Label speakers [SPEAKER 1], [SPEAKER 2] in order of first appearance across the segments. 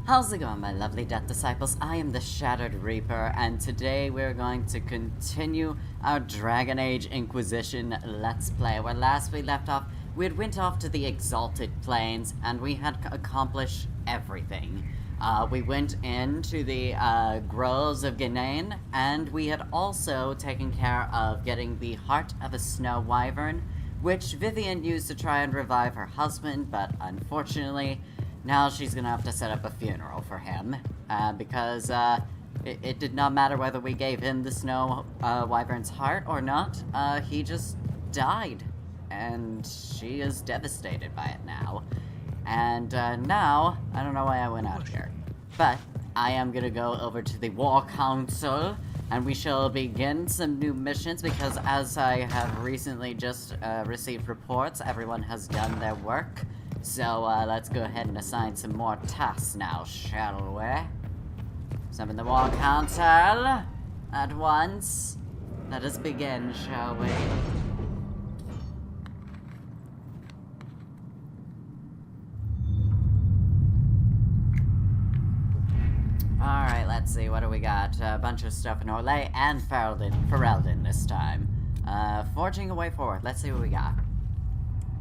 [SPEAKER 1] How's it going, my lovely Death Disciples? I am the Shattered Reaper, and today we're going to continue our Dragon Age Inquisition Let's Play. Where last we left off, we had went off to the Exalted Plains, and we had accomplished everything. We went into the Groves of Ghanane, and we had also taken care of getting the Heart of a Snow Wyvern, which Vivian used to try and revive her husband, but unfortunately, now she's gonna have to set up a funeral for him, because it did not matter whether we gave him the Snow Wyvern's heart or not. He just died, and she is devastated by it now. And now, I don't know why I went out here, but I am gonna go over to the War Council, and we shall begin some new missions, because as I have recently just received reports, everyone has done their work. So, let's go ahead and assign some more tasks now, shall we? Summon the War Council at once. Let us begin, shall we? Alright, let's see, what do we got? A bunch of stuff in Orlais and Ferelden this time. Forging a way forward, let's see what we got.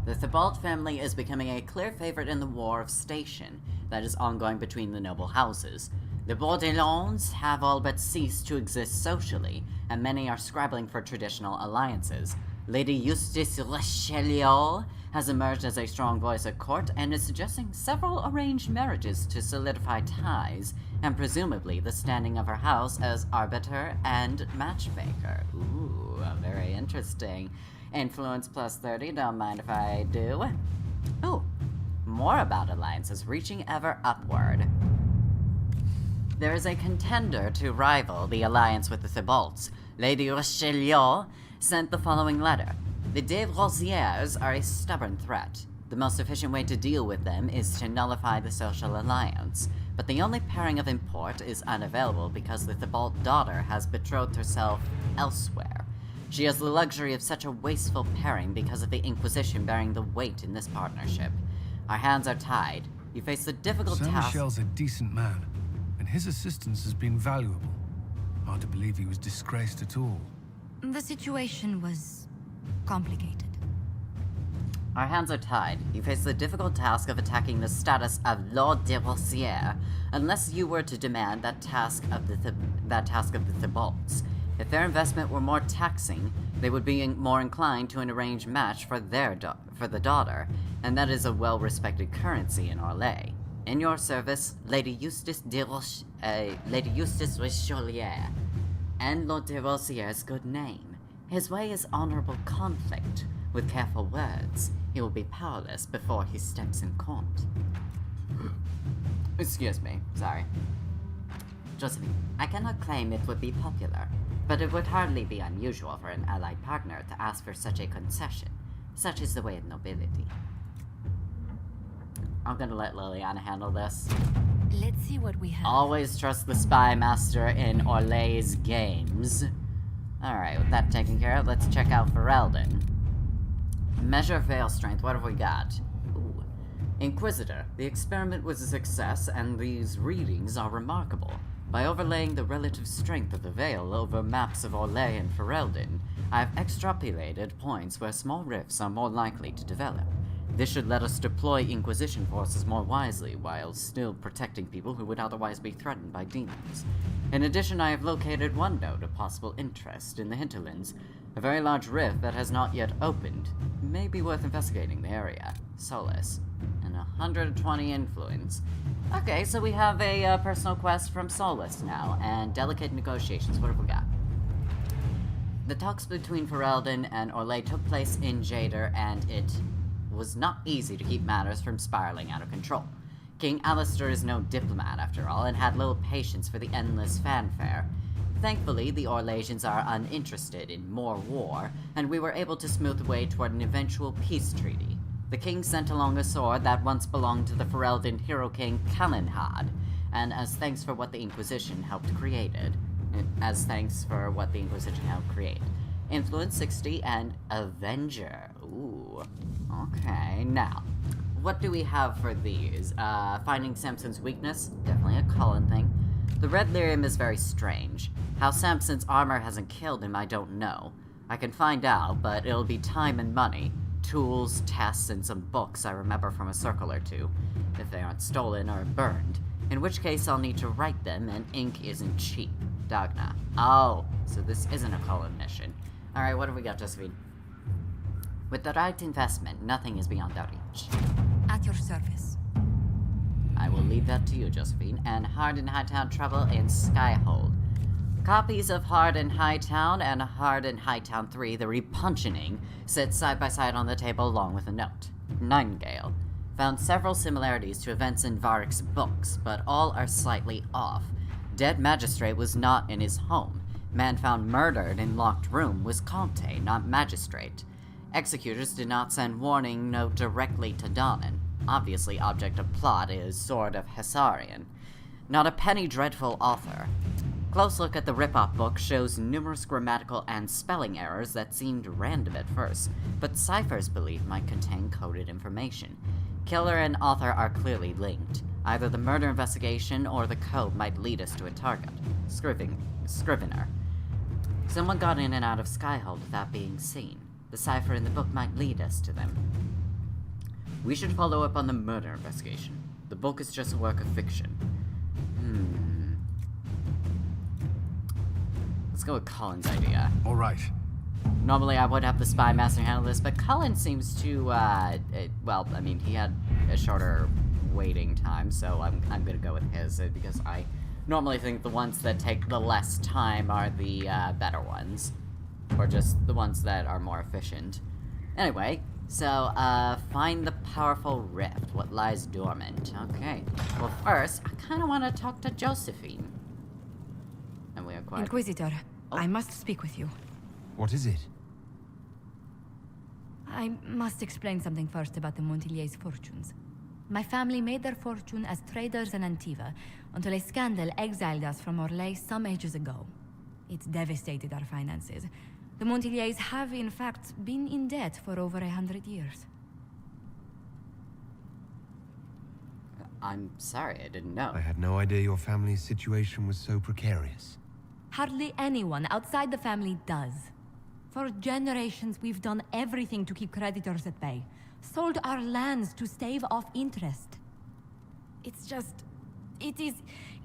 [SPEAKER 1] The Thibault family is becoming a clear favorite in the War of Station that is ongoing between the noble houses. The Bordelons have all but ceased to exist socially, and many are scrabbling for traditional alliances. Lady Eustace Richelieu has emerged as a strong voice at court and is suggesting several arranged marriages to solidify ties, and presumably the standing of her house as arbiter and matchmaker. Ooh, very interesting. Influence plus 30, don't mind if I do. Ooh, more about alliances reaching ever upward. There is a contender to rival the alliance with the Thibaults. Lady Richelieu sent the following letter. The De Rosières are a stubborn threat. The most efficient way to deal with them is to nullify the social alliance, but the only pairing of import is unavailable because the Thibault daughter has betrothed herself elsewhere. She has the luxury of such a wasteful pairing because of the Inquisition bearing the weight in this partnership. Our hands are tied. You face the difficult task—
[SPEAKER 2] Saint-Michel's a decent man, and his assistance has been valuable. Hard to believe he was disgraced at all.
[SPEAKER 3] The situation was complicated.
[SPEAKER 1] Our hands are tied. You face the difficult task of attacking the status of Lord de Rosières, unless you were to demand that task of the Thibaults. If their investment were more taxing, they would be more inclined to an arranged match for the daughter, and that is a well-respected currency in Orlais. In your service, Lady Eustace Richelieu, and Lord de Rosières' good name. His way is honorable conflict. With careful words, he will be powerless before he steps in court. Excuse me, sorry. Josephine, I cannot claim it would be popular, but it would hardly be unusual for an allied partner to ask for such a concession. Such is the way of nobility. I'm gonna let Liliana handle this.
[SPEAKER 3] Let's see what we have.
[SPEAKER 1] Always trust the spy master in Orlais' games. Alright, with that taken care of, let's check out Ferelden. Measure veil strength, what have we got? Ooh. Inquisitor, the experiment was a success, and these readings are remarkable. By overlaying the relative strength of the veil over maps of Orlais and Ferelden, I have extrapolated points where small rifts are more likely to develop. This should let us deploy Inquisition forces more wisely, while still protecting people who would otherwise be threatened by demons. In addition, I have located one node of possible interest in the hinterlands, a very large rift that has not yet opened. May be worth investigating the area. Solace. And 120 influence. Okay, so we have a personal quest from Solus now, and delicate negotiations. What have we got? The talks between Ferelden and Orlais took place in Jader, and it was not easy to keep matters from spiraling out of control. King Alistair is no diplomat, after all, and had little patience for the endless fanfare. Thankfully, the Orlaisians are uninterested in more war, and we were able to smooth the way toward an eventual peace treaty. The king sent along a sword that once belonged to the Ferelden hero king Calenhad, and as thanks for what the Inquisition helped create. Influence 60 and Avenger. Ooh. Okay, now, what do we have for these? Finding Samson's weakness? Definitely a Cullen thing. The red lyrium is very strange. How Samson's armor hasn't killed him, I don't know. I can find out, but it'll be time and money. Tools, tests, and some books I remember from a circle or two. If they aren't stolen or burned. In which case I'll need to write them, and ink isn't cheap. Dagna. Oh, so this isn't a Cullen mission. Alright, what have we got, Josephine? With the right investment, nothing is beyond our reach.
[SPEAKER 3] At your service.
[SPEAKER 1] I will leave that to you, Josephine. And Hard in Hightown Trouble in Skyhold. Copies of Hard in Hightown and Hard in Hightown 3, The Repuncheoning, sit side by side on the table along with a note. Nightingale. Found several similarities to events in Varric's books, but all are slightly off. Dead magistrate was not in his home. Man found murdered in locked room was Comte, not magistrate. Executors did not send warning note directly to Donnan. Obviously, object of plot is Sword of Hessarian. Not a penny dreadful author. Close look at the rip-off book shows numerous grammatical and spelling errors that seemed random at first, but ciphers believed might contain coded information. Killer and author are clearly linked. Either the murder investigation or the code might lead us to a target. Scrivener. Someone got in and out of Skyhold without being seen. The cipher in the book might lead us to them. We should follow up on the murder investigation. The book is just a work of fiction. Let's go with Cullen's idea.
[SPEAKER 2] All right.
[SPEAKER 1] Normally I would have the spy master handle this, but Cullen seems to, well, I mean, he had a shorter waiting time, so I'm gonna go with his, because I normally think the ones that take the less time are the, better ones. Or just the ones that are more efficient. Anyway, so, find the powerful rift, what lies dormant. Okay. Well, first, I kinda wanna talk to Josephine. And we are quite...
[SPEAKER 3] Inquisitor, I must speak with you.
[SPEAKER 2] What is it?
[SPEAKER 3] I must explain something first about the Montillier's fortunes. My family made their fortune as traders in Antiva until a scandal exiled us from Orlais some ages ago. It devastated our finances. The Montillier's have, in fact, been in debt for over 100 years.
[SPEAKER 1] I'm sorry, I didn't know.
[SPEAKER 2] I had no idea your family's situation was so precarious.
[SPEAKER 3] Hardly anyone outside the family does. For generations, we've done everything to keep creditors at bay. Sold our lands to stave off interest. It's just... it is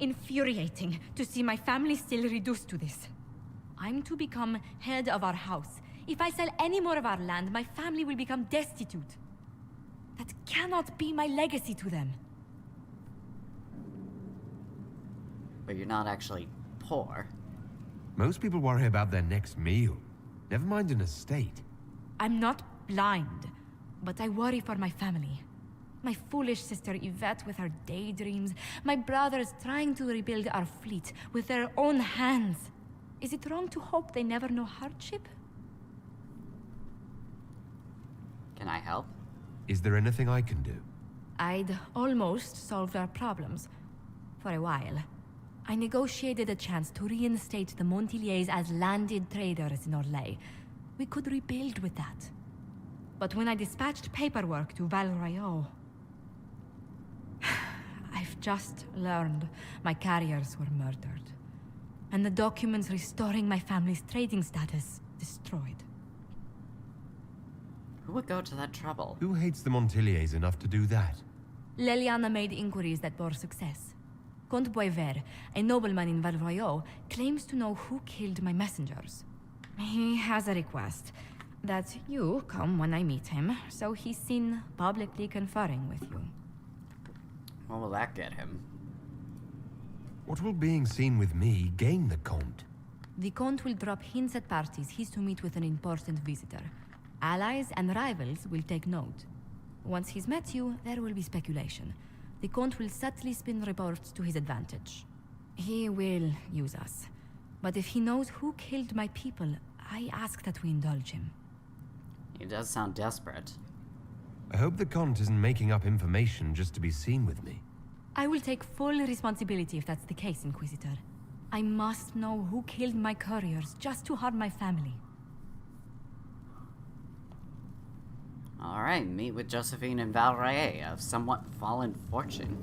[SPEAKER 3] infuriating to see my family still reduced to this. I'm to become head of our house. If I sell any more of our land, my family will become destitute. That cannot be my legacy to them.
[SPEAKER 1] But you're not actually poor.
[SPEAKER 2] Most people worry about their next meal. Never mind an estate.
[SPEAKER 3] I'm not blind, but I worry for my family. My foolish sister Yvette with her daydreams. My brothers trying to rebuild our fleet with their own hands. Is it wrong to hope they never know hardship?
[SPEAKER 1] Can I help?
[SPEAKER 2] Is there anything I can do?
[SPEAKER 3] I'd almost solved our problems. For a while. I negotiated a chance to reinstate the Montillier's as landed traders in Orlais. We could rebuild with that. But when I dispatched paperwork to Val Royeaux... I've just learned my carriers were murdered. And the documents restoring my family's trading status destroyed.
[SPEAKER 1] Who would go to that trouble?
[SPEAKER 2] Who hates the Montillier's enough to do that?
[SPEAKER 3] Leliana made inquiries that bore success. Comte Boisvert, a nobleman in Val Royeaux, claims to know who killed my messengers. He has a request that you come when I meet him, so he's seen publicly conferring with you.
[SPEAKER 1] What will that get him?
[SPEAKER 2] What will being seen with me gain the Comte?
[SPEAKER 3] The Comte will drop hints at parties he's to meet with an important visitor. Allies and rivals will take note. Once he's met you, there will be speculation. The Comte will subtly spin reports to his advantage. He will use us. But if he knows who killed my people, I ask that we indulge him.
[SPEAKER 1] He does sound desperate.
[SPEAKER 2] I hope the Comte isn't making up information just to be seen with me.
[SPEAKER 3] I will take full responsibility if that's the case, Inquisitor. I must know who killed my couriers just to harm my family.
[SPEAKER 1] Alright, meet with Josephine and Valrae of somewhat fallen fortune.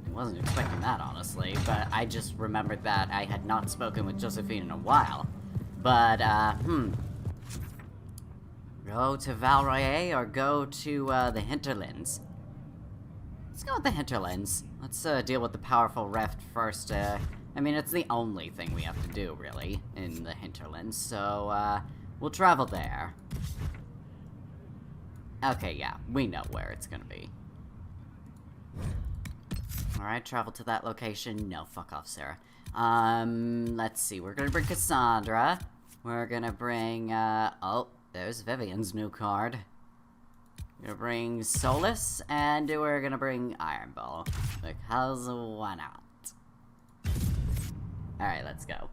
[SPEAKER 1] I wasn't expecting that, honestly, but I just remembered that I had not spoken with Josephine in a while. But, go to Valrae or go to, the Hinterlands? Let's go with the Hinterlands. Let's, deal with the powerful Reft first. I mean, it's the only thing we have to do, really, in the Hinterlands, so, we'll travel there. Okay, yeah, we know where it's gonna be. Alright, travel to that location. No, fuck off, Sarah. Let's see, we're gonna bring Cassandra. We're gonna bring, oh, there's Vivian's new card. We're gonna bring Solus, and we're gonna bring Iron Ball. Because why not? Alright, let's go.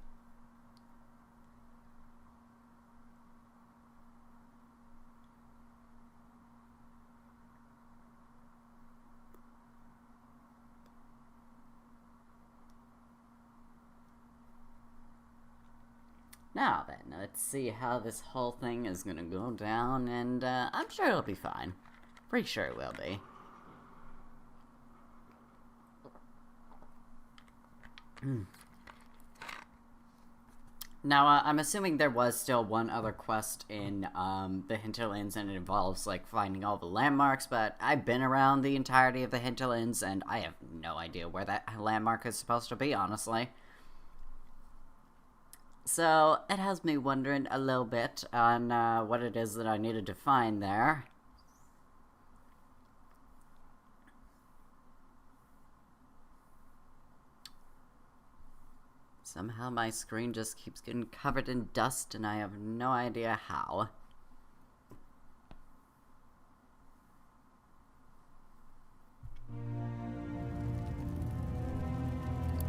[SPEAKER 1] Now then, let's see how this whole thing is gonna go down, and I'm sure it'll be fine. Pretty sure it will be. Now, I'm assuming there was still one other quest in the Hinterlands, and it involves, like, finding all the landmarks, but I've been around the entirety of the Hinterlands, and I have no idea where that landmark is supposed to be, honestly. So, it has me wondering a little bit on what it is that I needed to find there. Somehow my screen just keeps getting covered in dust and I have no idea how.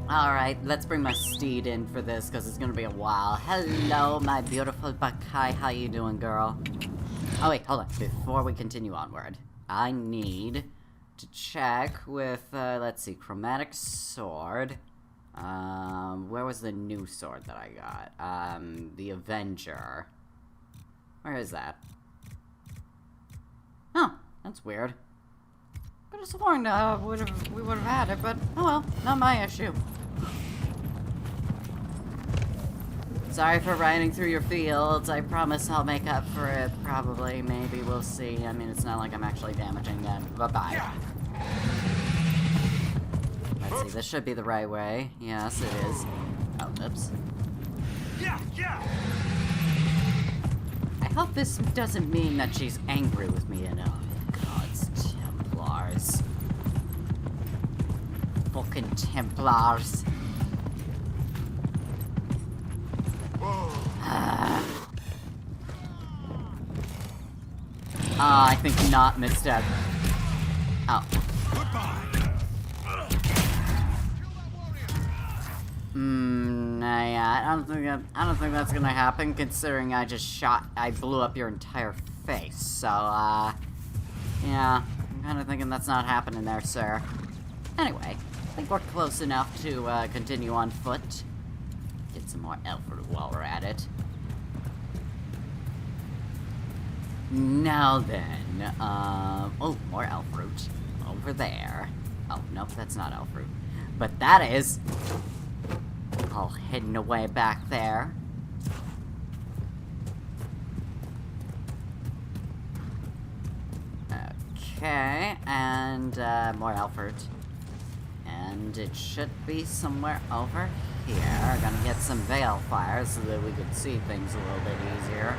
[SPEAKER 1] Alright, let's bring my steed in for this, because it's gonna be a while. Hello, my beautiful Bakai. How you doing, girl? Oh, wait, hold on. Before we continue onward, I need to check with, let's see, Chromatic Sword. Where was the new sword that I got? The Avenger. Where is that? Oh, that's weird. Could have sworn we would have had it, but oh well, not my issue. Sorry for riding through your fields. I promise I'll make up for it. Probably, maybe, we'll see. I mean, it's not like I'm actually damaging them. Bye-bye. Let's see, this should be the right way. Yes, it is. Oh, oops. I hope this doesn't mean that she's angry with me at all. God's Templars. Fucking Templars. I think not, misstep. Oh. Yeah, I don't think that's gonna happen, considering I blew up your entire face, so, yeah, I'm kinda thinking that's not happening there, sir. Anyway, I think we're close enough to, continue on foot. Get some more elf fruit while we're at it. Now then, oh, more elf fruit. Over there. Oh, nope, that's not elf fruit. But that is all hidden away back there. Okay, and, more elf fruit. And it should be somewhere over here. I'm gonna get some veil fire so that we can see things a little bit easier.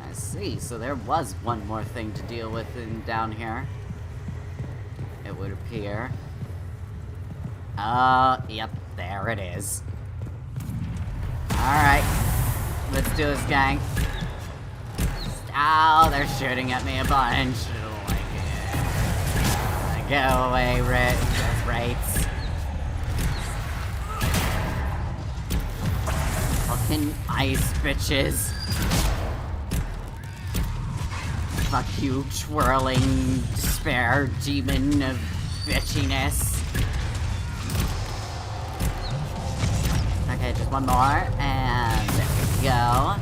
[SPEAKER 1] I see, so there was one more thing to deal with down here. It would appear. Yep, there it is. Alright, let's do this, gang. Oh, they're shooting at me a bunch. Go away, Wraiths. Fucking ice bitches. Fuck you, twirling despair demon of bitchiness. Okay, just one more, and there we go.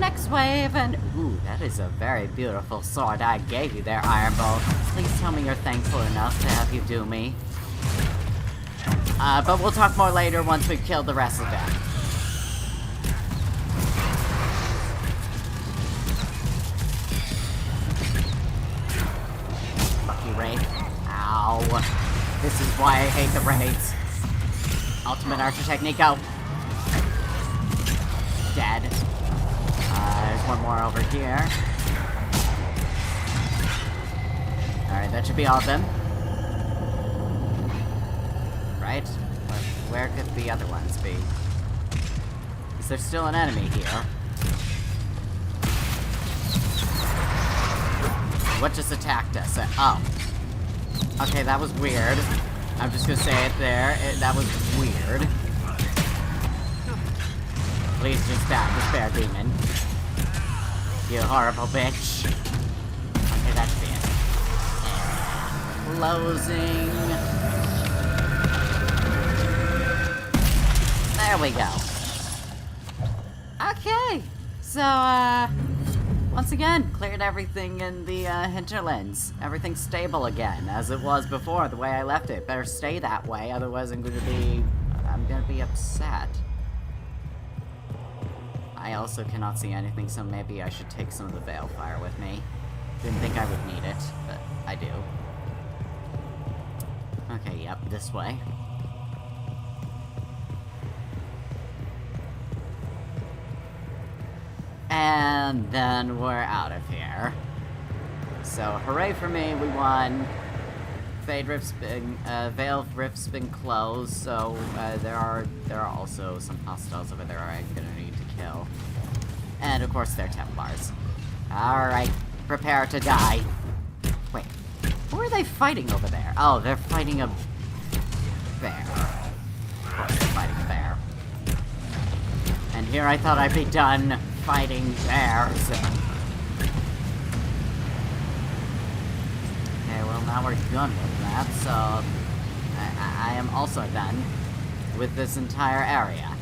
[SPEAKER 1] next wave, and ooh, that is a very beautiful sword I gave you there, Iron Bowl. Please tell me you're thankful enough to have you do me. But we'll talk more later once we've killed the rest of them. Fuck you, Wraith. Ow. This is why I hate the Wraiths. Ultimate Archer Technique, go. Dead. There's one more over here. Alright, that should be all of them. Right? But where could the other ones be? Is there still an enemy here? What just attacked us? Oh. Okay, that was weird. I'm just gonna say it there. That was weird. Please just die, despair demon. You horrible bitch. Okay, that's it. And closing. There we go. Okay. So, once again, cleared everything in the hinterlands. Everything's stable again, as it was before, the way I left it. Better stay that way, otherwise I'm gonna be upset. I also cannot see anything, so maybe I should take some of the Balefire with me. Didn't think I would need it, but I do. Okay, yep, this way. And then we're out of here. So, hooray for me, we won. Veil Rift's been closed, so there are also some hostiles over there I'm gonna need to kill. And of course they're Templars. Alright, prepare to die. Wait, who are they fighting over there? Oh, they're fighting a bear. Of course they're fighting a bear. And here I thought I'd be done fighting bears. Okay, well now we're done with that, so I am also done with this entire area.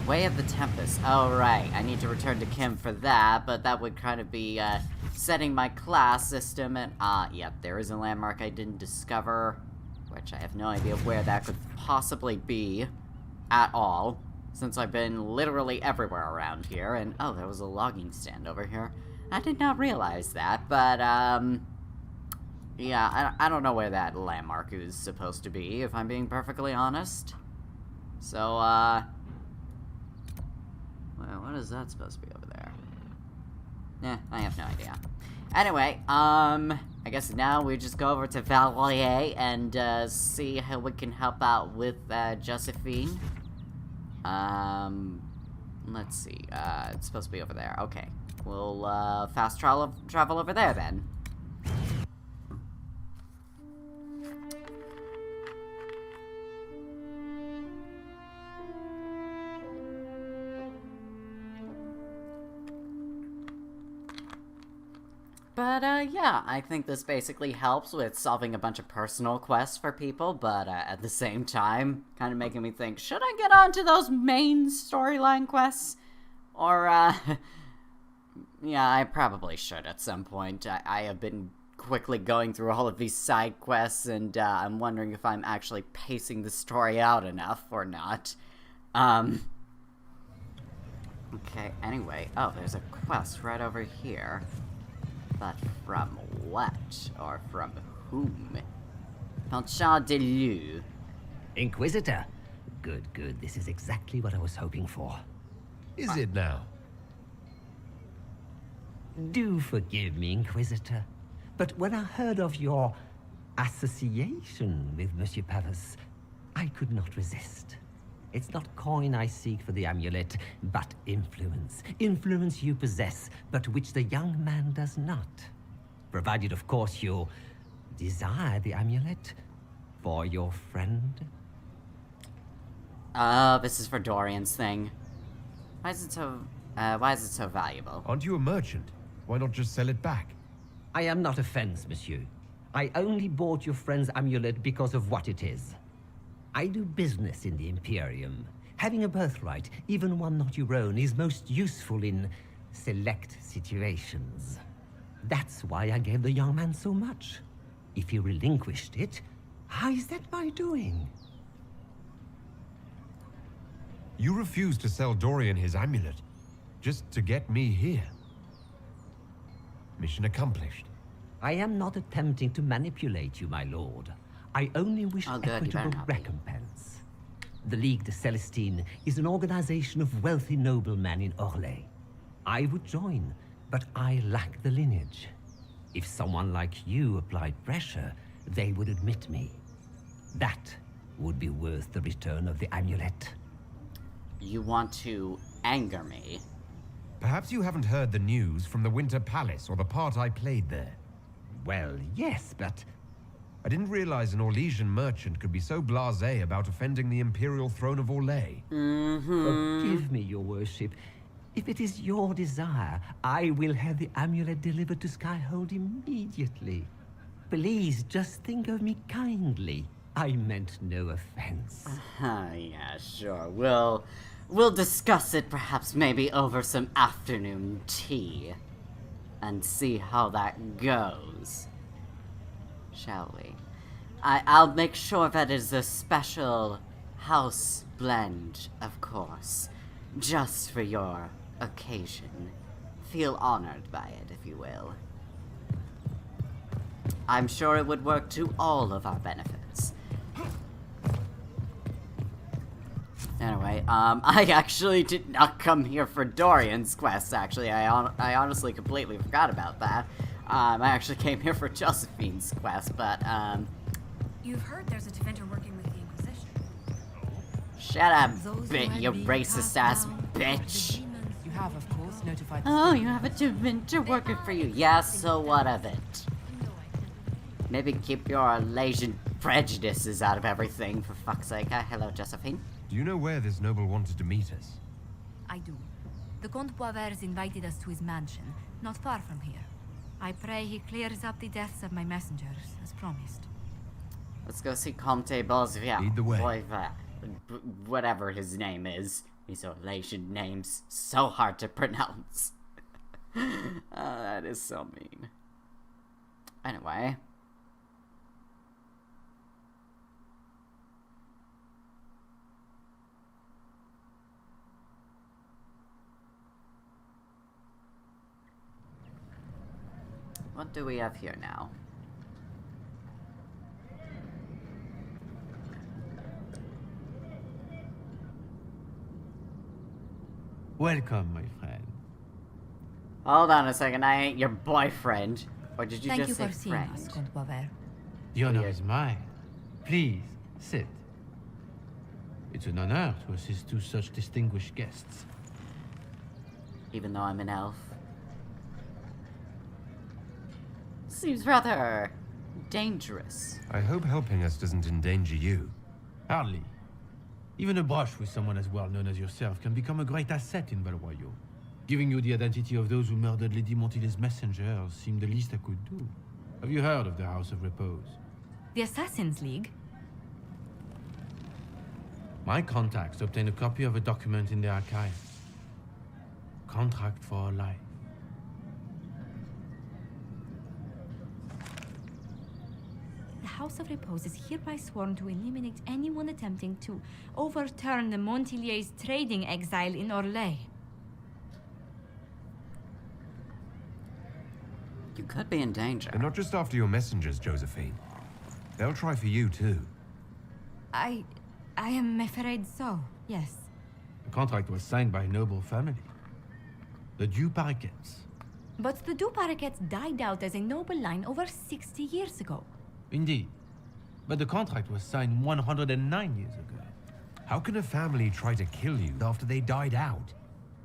[SPEAKER 1] Way of the Tempest. Oh, right. I need to return to Kim for that, but that would kind of be, setting my class system and, yep, there is a landmark I didn't discover, which I have no idea where that could possibly be at all, since I've been literally everywhere around here, and, oh, there was a logging stand over here. I did not realize that, but, yeah, I don't know where that landmark is supposed to be, if I'm being perfectly honest. So, well, what is that supposed to be over there? Yeah, I have no idea. Anyway, I guess now we just go over to Valier and, see how we can help out with, Josephine. Let's see, it's supposed to be over there. Okay, we'll, fast travel over there then. But, yeah, I think this basically helps with solving a bunch of personal quests for people, but, at the same time, kind of making me think, should I get on to those main storyline quests? Or, yeah, I probably should at some point. I have been quickly going through all of these side quests, and, I'm wondering if I'm actually pacing the story out enough or not. Okay, anyway, oh, there's a quest right over here. But from what? Or from whom? Penchant de Lieu.
[SPEAKER 4] Inquisitor? Good, good. This is exactly what I was hoping for.
[SPEAKER 5] Is it now?
[SPEAKER 4] Do forgive me, Inquisitor. But when I heard of your association with Monsieur Pavas, I could not resist. It's not coin I seek for the amulet, but influence. Influence you possess, but which the young man does not. Provided, of course, you desire the amulet for your friend.
[SPEAKER 1] Oh, this is for Dorian's thing. Why is it so valuable?
[SPEAKER 5] Aren't you a merchant? Why not just sell it back?
[SPEAKER 4] I am not a fence, monsieur. I only bought your friend's amulet because of what it is. I do business in the Imperium. Having a birthright, even one not your own, is most useful in select situations. That's why I gave the young man so much. If he relinquished it, how is that my doing?
[SPEAKER 5] You refused to sell Dorian his amulet, just to get me here. Mission accomplished.
[SPEAKER 4] I am not attempting to manipulate you, my lord. I only wish
[SPEAKER 1] Oh, good, you better
[SPEAKER 4] equitable
[SPEAKER 1] not be.
[SPEAKER 4] recompense. The Ligue de Celestine is an organization of wealthy noblemen in Orlais. I would join, but I lack the lineage. If someone like you applied pressure, they would admit me. That would be worth the return of the amulet.
[SPEAKER 1] You want to anger me?
[SPEAKER 5] Perhaps you haven't heard the news from the Winter Palace or the part I played there.
[SPEAKER 4] Well, yes, but
[SPEAKER 5] I didn't realize an Orlesian merchant could be so blasé about offending the Imperial throne of Orlais.
[SPEAKER 4] forgive me, your worship. If it is your desire, I will have the amulet delivered to Skyhold immediately. Please, just think of me kindly. I meant no offense.
[SPEAKER 1] Yeah, sure. We'll discuss it perhaps maybe over some afternoon tea. And see how that goes. Shall we? I'll make sure that it's a special house blend, of course. Just for your occasion. Feel honored by it, if you will. I'm sure it would work to all of our benefits. Anyway, I actually did not come here for Dorian's quest, actually. I honestly completely forgot about that. I actually came here for Josephine's quest, but,
[SPEAKER 6] You've heard there's a Tevinter working with the Inquisition.
[SPEAKER 1] shut up,
[SPEAKER 3] Those who
[SPEAKER 1] bit,
[SPEAKER 3] had
[SPEAKER 1] you
[SPEAKER 3] been
[SPEAKER 1] racist
[SPEAKER 3] cast
[SPEAKER 1] ass
[SPEAKER 3] down are the
[SPEAKER 1] bitch.
[SPEAKER 3] demons.
[SPEAKER 6] You have, of course, notified the
[SPEAKER 1] Oh,
[SPEAKER 6] Spirit.
[SPEAKER 1] you have a Tevinter working for you. Yeah, so what of it? Maybe keep your Orlesian prejudices out of everything, for fuck's sake. Hello, Josephine.
[SPEAKER 5] Do you know where this noble wanted to meet us?
[SPEAKER 3] I do. The Comte Poivers invited us to his mansion, not far from here. I pray he clears up the deaths of my messengers, as promised.
[SPEAKER 1] Let's go see Comte Bosvia.
[SPEAKER 5] Lead the way.
[SPEAKER 1] Whatever his name is. These Orlesian names, so hard to pronounce. That is so mean. Anyway. What do we have here now?
[SPEAKER 7] Welcome, my friend.
[SPEAKER 1] Hold on a second, I ain't your boyfriend. Or did you
[SPEAKER 3] Thank you
[SPEAKER 1] just say
[SPEAKER 3] for seeing
[SPEAKER 1] friend?
[SPEAKER 3] us, Comte Poivers.
[SPEAKER 7] The honor is mine. Please, sit. It's an honor to assist two such distinguished guests.
[SPEAKER 1] Even though I'm an elf. Seems rather dangerous.
[SPEAKER 5] I hope helping us doesn't endanger you.
[SPEAKER 7] Hardly. Even a brush with someone as well known as yourself can become a great asset in Valroyo. Giving you the identity of those who murdered Lady Montile's messengers seemed the least I could do. Have you heard of the House of Repose?
[SPEAKER 3] The Assassin's League?
[SPEAKER 7] My contacts obtained a copy of a document in the archive. Contract for life.
[SPEAKER 3] The House of Repose is hereby sworn to eliminate anyone attempting to overturn the Montilier's trading exile in Orlais.
[SPEAKER 1] You could be in danger.
[SPEAKER 5] They're not just after your messengers, Josephine. They'll try for you too.
[SPEAKER 3] I am afraid so, yes.
[SPEAKER 7] The contract was signed by a noble family. The Du Paraquets.
[SPEAKER 3] But the Du Paraquets died out as a noble line over 60 years ago.
[SPEAKER 7] Indeed. But the contract was signed 109 years ago.
[SPEAKER 5] How can a family try to kill you after they died out?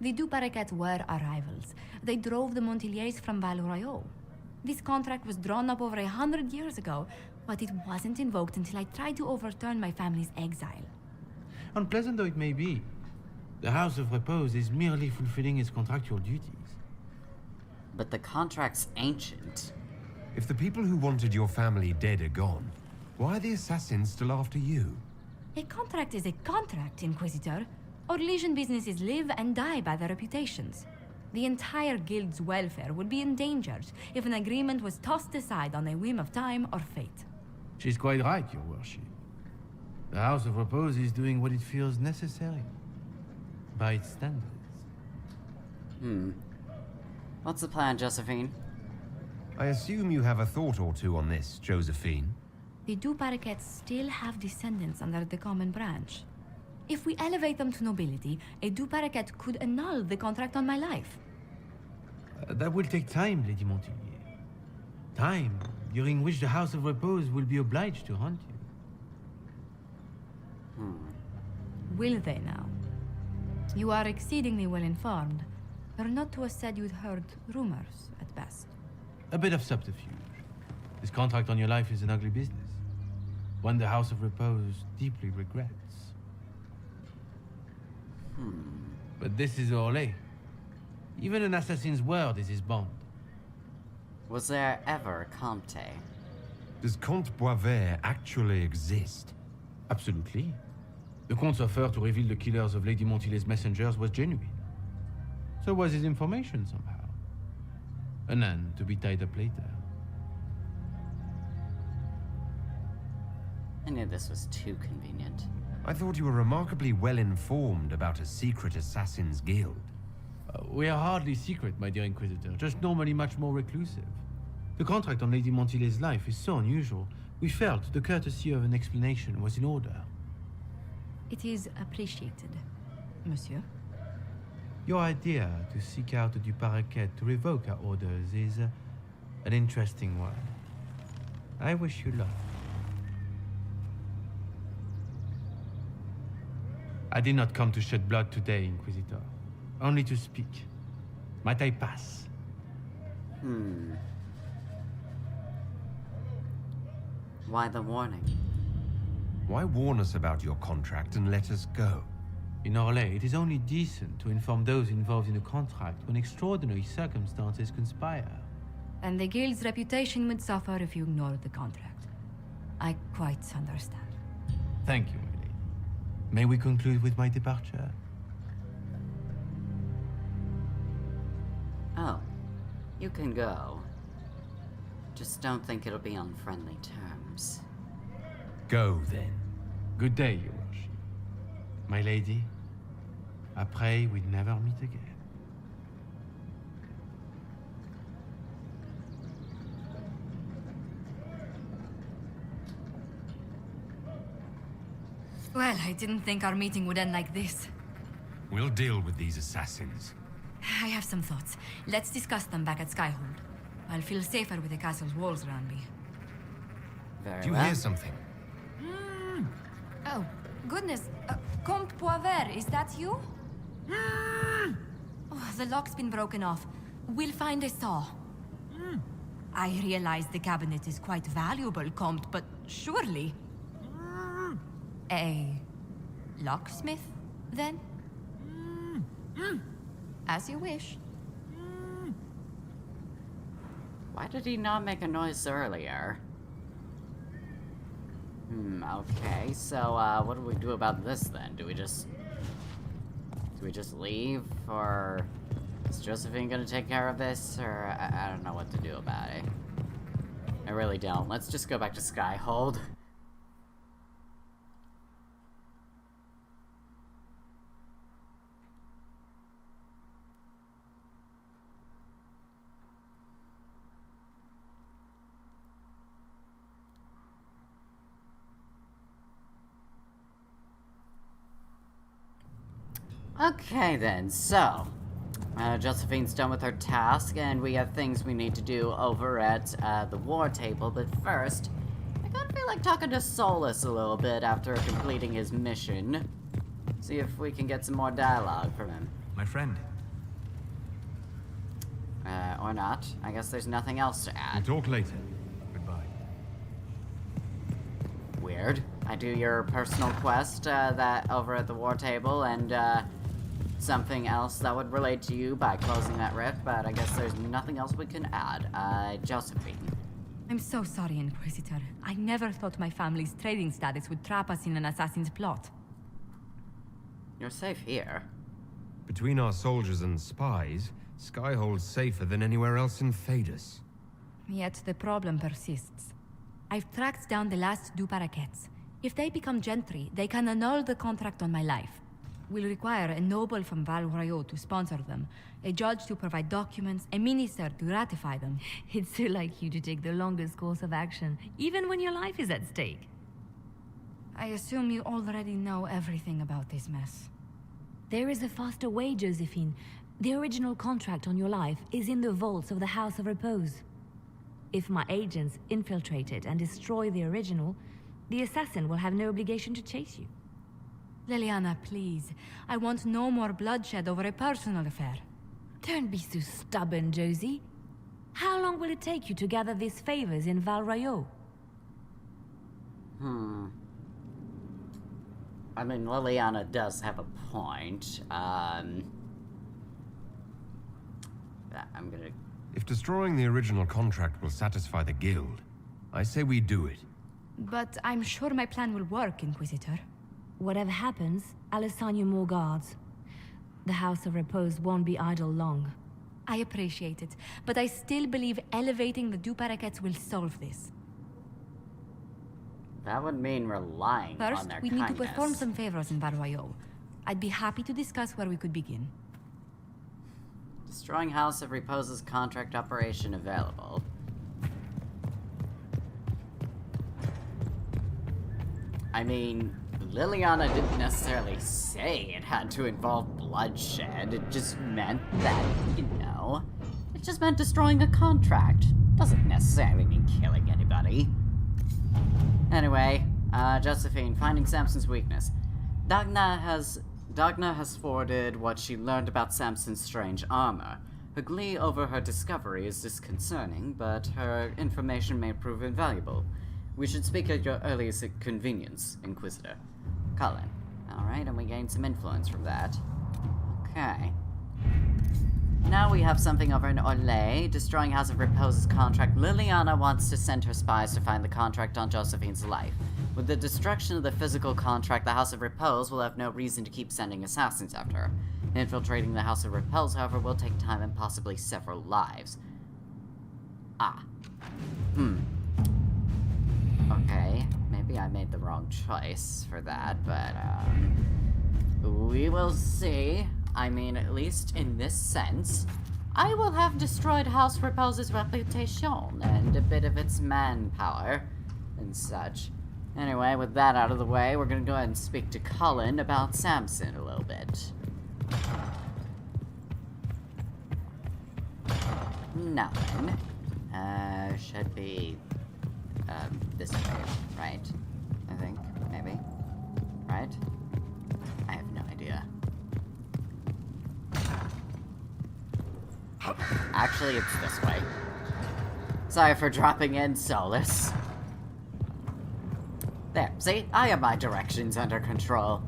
[SPEAKER 3] The Du Paraquets were our rivals. They drove the Montiliers from Valroyo. This contract was drawn up over 100 years ago, but it wasn't invoked until I tried to overturn my family's exile.
[SPEAKER 7] Unpleasant though it may be, the House of Repose is merely fulfilling its contractual duties.
[SPEAKER 1] But the contract's ancient.
[SPEAKER 5] If the people who wanted your family dead are gone, why are the assassins still after you?
[SPEAKER 3] A contract is a contract, Inquisitor. Orlesian businesses live and die by their reputations. The entire guild's welfare would be endangered if an agreement was tossed aside on a whim of time or fate.
[SPEAKER 7] She's quite right, Your Worship. The House of Repose is doing what it feels necessary. By its standards.
[SPEAKER 1] What's the plan, Josephine?
[SPEAKER 5] I assume you have a thought or two on this, Josephine.
[SPEAKER 3] The Du Paraquets still have descendants under the common branch. If we elevate them to nobility, a Du Paraquet could annul the contract on my life.
[SPEAKER 7] That will take time, Lady Montiglier. Time during which the House of Repose will be obliged to hunt you.
[SPEAKER 3] Will they now? You are exceedingly well informed. You're not to have said you'd heard rumors, at best.
[SPEAKER 7] A bit of subterfuge. This contract on your life is an ugly business. One the House of Repose deeply regrets. But this is Orlais. Even an assassin's word is his bond.
[SPEAKER 1] Was there ever Comte?
[SPEAKER 5] Does Comte Boisvert actually exist?
[SPEAKER 7] Absolutely. The Comte's offer to reveal the killers of Lady Montily's messengers was genuine. So was his information somehow. An end to be tied up later.
[SPEAKER 1] I knew this was too convenient.
[SPEAKER 5] I thought you were remarkably well informed about a secret assassins' guild.
[SPEAKER 7] We are hardly secret, my dear Inquisitor, just normally much more reclusive. The contract on Lady Montily's life is so unusual, we felt the courtesy of an explanation was in order.
[SPEAKER 3] It is appreciated, monsieur.
[SPEAKER 7] Your idea to seek out the Du Paraquet to revoke our orders is an interesting one. I wish you luck. I did not come to shed blood today, Inquisitor. Only to speak. Might I pass?
[SPEAKER 1] Why the warning?
[SPEAKER 5] Why warn us about your contract and let us go?
[SPEAKER 7] In Orlais, it is only decent to inform those involved in a contract when extraordinary circumstances conspire.
[SPEAKER 3] And the guild's reputation would suffer if you ignored the contract. I quite understand.
[SPEAKER 7] Thank you, my lady. May we conclude with my departure?
[SPEAKER 1] Oh, you can go. Just don't think it'll be on friendly terms.
[SPEAKER 5] Go then.
[SPEAKER 7] Good day, Your Worship. My lady, I pray we never meet again.
[SPEAKER 3] Well, I didn't think our meeting would end like this.
[SPEAKER 5] We'll deal with these assassins.
[SPEAKER 3] I have some thoughts. Let's discuss them back at Skyhold. I'll feel safer with the castle's walls around me.
[SPEAKER 1] Very
[SPEAKER 5] Do you
[SPEAKER 1] well.
[SPEAKER 5] hear something?
[SPEAKER 3] Oh, goodness. Comte Poivert, is that you? Oh, the lock's been broken off. We'll find a saw. I realize the cabinet is quite valuable, Comte, but surely... A locksmith, then? As you wish.
[SPEAKER 1] Why did he not make a noise earlier? Okay, so, what do we do about this then? Do we just leave, or is Josephine gonna take care of this, or I don't know what to do about it. I really don't. Let's just go back to Skyhold. Okay then, so Josephine's done with her task, and we have things we need to do over at the war table, but first, I kinda feel like talking to Solus a little bit after completing his mission. See if we can get some more dialogue from him.
[SPEAKER 8] My friend.
[SPEAKER 1] Or not. I guess there's nothing else to
[SPEAKER 5] We'll
[SPEAKER 1] add.
[SPEAKER 5] talk later.
[SPEAKER 8] Goodbye.
[SPEAKER 1] Weird. I do your personal quest that over at the war table, and something else that would relate to you by closing that rift, but I guess there's nothing else we can add. Josephine.
[SPEAKER 3] I'm so sorry, Inquisitor. I never thought my family's trading status would trap us in an assassin's plot.
[SPEAKER 1] You're safe here.
[SPEAKER 5] Between our soldiers and spies, Skyhold's safer than anywhere else in Thadus.
[SPEAKER 3] Yet the problem persists. I've tracked down the last two parakeets. If they become gentry, they can annul the contract on my life. We'll require a noble from Val Royeaux to sponsor them, a judge to provide documents, a minister to ratify them.
[SPEAKER 8] It's so like you to take the longest course of action, even when your life is at stake.
[SPEAKER 3] I assume you already know everything about this mess.
[SPEAKER 8] There is a faster way, Josephine. The original contract on your life is in the vaults of the House of Repose. If my agents infiltrate it and destroy the original, the assassin will have no obligation to chase you.
[SPEAKER 3] Liliana, please. I want no more bloodshed over a personal affair.
[SPEAKER 8] Don't be so stubborn, Josie. How long will it take you to gather these favors in Val Royeaux?
[SPEAKER 1] I mean, Liliana does have a point. I'm gonna...
[SPEAKER 5] If destroying the original contract will satisfy the guild, I say we do it.
[SPEAKER 3] But I'm sure my plan will work, Inquisitor.
[SPEAKER 8] Whatever happens, I'll assign you more guards. The House of Repose won't be idle long.
[SPEAKER 3] I appreciate it, but I still believe elevating the Duparaquets will solve this.
[SPEAKER 1] That would mean relying on
[SPEAKER 3] First,
[SPEAKER 1] their
[SPEAKER 3] we
[SPEAKER 1] kindness.
[SPEAKER 3] need to perform some favors in Val Royeaux. I'd be happy to discuss where we could begin.
[SPEAKER 1] Destroying House of Repose's contract operation available. I mean, Liliana didn't necessarily say it had to involve bloodshed. It just meant that, it just meant destroying a contract. Doesn't necessarily mean killing anybody. Anyway, Josephine, finding Samson's weakness. Dagna has forwarded what she learned about Samson's strange armor. Her glee over her discovery is disconcerting, but her information may prove invaluable. We should speak at your earliest convenience, Inquisitor. Cullen. Alright, and we gained some influence from that. Okay. Now we have something over in Orlais, destroying House of Repose's contract. Liliana wants to send her spies to find the contract on Josephine's life. With the destruction of the physical contract, the House of Repose will have no reason to keep sending assassins after her. Infiltrating the House of Repose, however, will take time and possibly several lives. Okay, maybe I made the wrong choice for that, but, we will see. I mean, at least in this sense, I will have destroyed House Repose's reputation and a bit of its manpower and such. Anyway, with that out of the way, we're gonna go ahead and speak to Cullen about Samson a little bit. Nothing. Should be, this way, right? I think, maybe. Right? I have no idea. Actually, it's this way. Sorry for dropping in, Solus. There, see? I have my directions under control.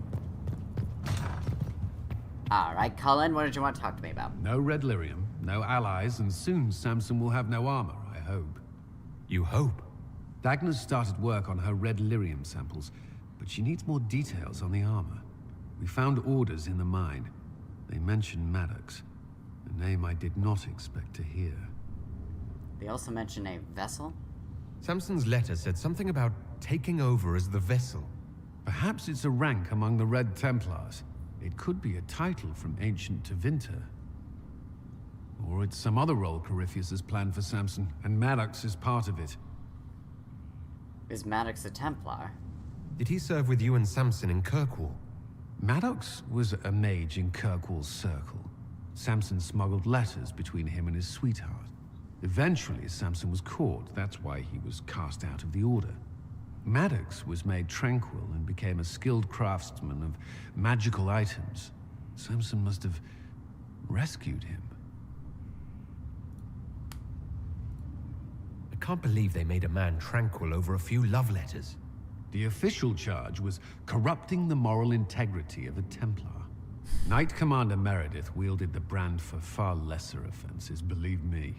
[SPEAKER 1] Alright, Cullen, what did you want to talk to me about?
[SPEAKER 2] No red lyrium, no allies, and soon Samson will have no armor, I hope.
[SPEAKER 5] You hope?
[SPEAKER 2] Dagna's started work on her red lyrium samples, but she needs more details on the armor. We found orders in the mine. They mention Maddox, a name I did not expect to hear.
[SPEAKER 1] They also mention a vessel?
[SPEAKER 5] Samson's letter said something about taking over as the vessel.
[SPEAKER 2] Perhaps it's a rank among the Red Templars. It could be a title from ancient Tevinter. Or it's some other role Corypheus has planned for Samson, and Maddox is part of it.
[SPEAKER 1] Is Maddox a Templar?
[SPEAKER 5] Did he serve with you and Samson in Kirkwall?
[SPEAKER 2] Maddox was a mage in Kirkwall's circle. Samson smuggled letters between him and his sweetheart. Eventually, Samson was caught. That's why he was cast out of the Order. Maddox was made tranquil and became a skilled craftsman of magical items. Samson must have rescued him.
[SPEAKER 5] I can't believe they made a man tranquil over a few love letters.
[SPEAKER 2] The official charge was corrupting the moral integrity of a Templar. Knight Commander Meredith wielded the brand for far lesser offenses, believe me.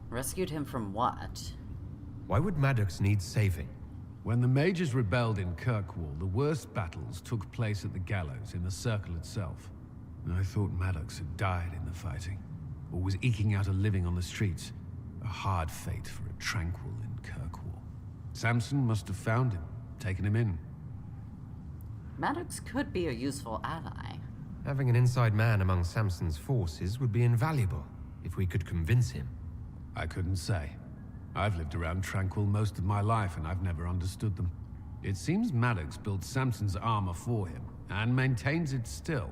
[SPEAKER 1] Rescued him from what?
[SPEAKER 5] Why would Maddox need saving?
[SPEAKER 2] When the mages rebelled in Kirkwall, the worst battles took place at the gallows in the circle itself. I thought Maddox had died in the fighting, or was eking out a living on the streets. A hard fate for a tranquil in Kirkwall. Samson must have found him, taken him in.
[SPEAKER 1] Maddox could be a useful ally.
[SPEAKER 5] Having an inside man among Samson's forces would be invaluable, if we could convince him.
[SPEAKER 2] I couldn't say. I've lived around Tranquil most of my life, and I've never understood them. It seems Maddox built Samson's armor for him, and maintains it still.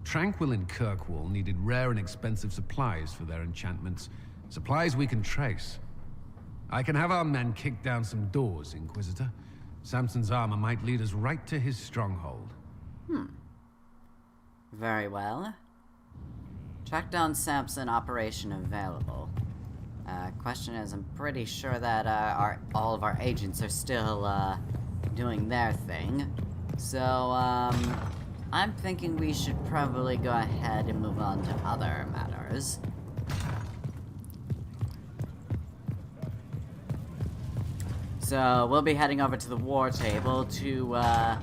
[SPEAKER 2] Tranquil and Kirkwall needed rare and expensive supplies for their enchantments. Supplies we can trace. I can have our men kick down some doors, Inquisitor. Samson's armor might lead us right to his stronghold.
[SPEAKER 1] Very well. Track down Samson, operation available. Question is, I'm pretty sure that all of our agents are still doing their thing. So, I'm thinking we should probably go ahead and move on to other matters. So, we'll be heading over to the war table to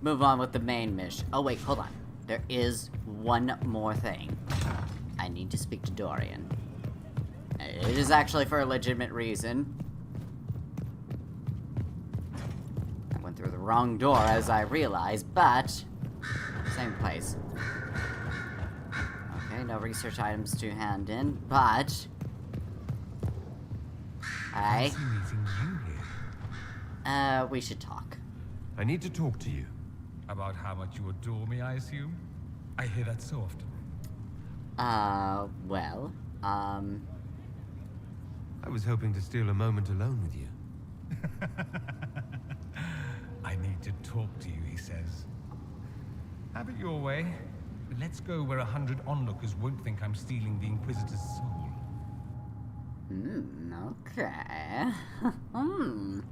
[SPEAKER 1] move on with the main mission. Oh wait, hold on. There is one more thing. I need to speak to Dorian. It is actually for a legitimate reason. I went through the wrong door as I realized, but same place. Okay, no research items to hand in, but we should talk.
[SPEAKER 5] I need to talk to you.
[SPEAKER 9] About how much you adore me, I assume? I hear that so often.
[SPEAKER 1] Well,
[SPEAKER 5] I was hoping to steal a moment alone with you.
[SPEAKER 9] I need to talk to you, he says. Have it your way. But let's go where 100 onlookers won't think I'm stealing the Inquisitor's soul.
[SPEAKER 1] Okay. Ooh.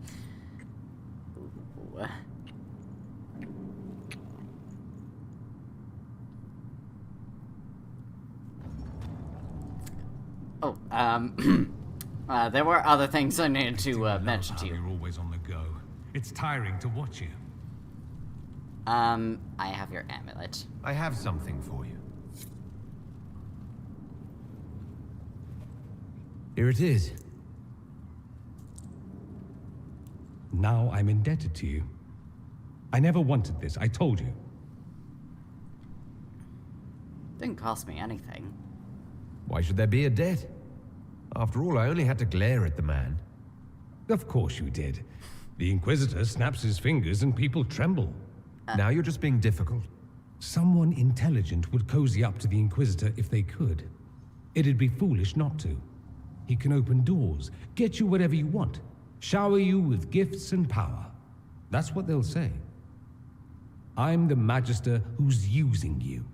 [SPEAKER 1] Oh, there were other things I needed to mention to you.
[SPEAKER 9] You're always on the go. It's tiring to watch you.
[SPEAKER 1] I have your amulet.
[SPEAKER 5] I have something for you. Here it is.
[SPEAKER 10] Now I'm indebted to you. I never wanted this, I told you.
[SPEAKER 1] Didn't cost me anything.
[SPEAKER 5] Why should there be a debt? After all, I only had to glare at the man.
[SPEAKER 10] Of course you did. The Inquisitor snaps his fingers and people tremble.
[SPEAKER 5] Now you're just being difficult.
[SPEAKER 10] Someone intelligent would cozy up to the Inquisitor if they could. It'd be foolish not to. He can open doors, get you whatever you want, shower you with gifts and power. That's what they'll say. I'm the Magister who's using you.